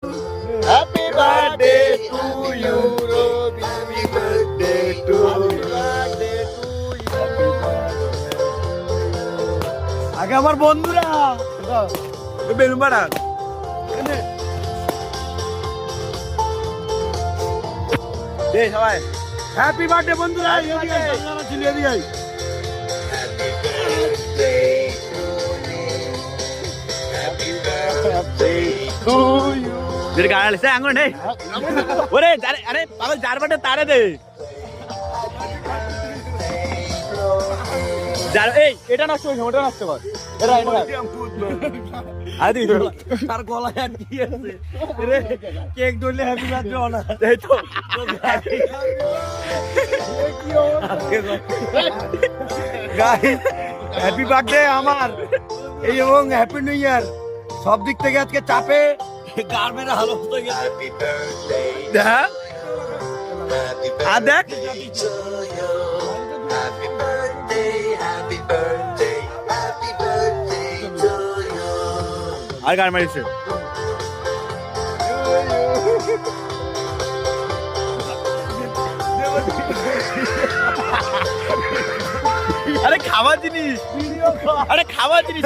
Happy birthday to you, Robi. Happy birthday to you. আগে আমার বন্ধুরা বেলুন বাড়া দে সবাই হ্যাপি বার্থডে বন্ধুরা চিলিয়ে দিই Happy birthday to you. Happy birthday to you. যেটা গাড়ি আলিস আঙুল নেই ওরে আরে পাগল যার বাটে তারে দে যার এই এটা নষ্ট হইছে ওটা নষ্ট কর এটা আদি তার গলায় আর কি আছে রে কেক ধরলে হ্যাপি বার্থডে অনা এই তো গাইস হ্যাপি বার্থডে আমার এই এবং হ্যাপি নিউ ইয়ার সব দিক থেকে আজকে চাপে গার মেরে হাল হয়ে গেছে Happy birthday. দেখ Happy আর দেখ birthday to you. Happy birthday. Happy birthday. Happy birthday to you. আর গার মারিছে আরে খাওয়া জিনিস আরে খাওয়া জিনিস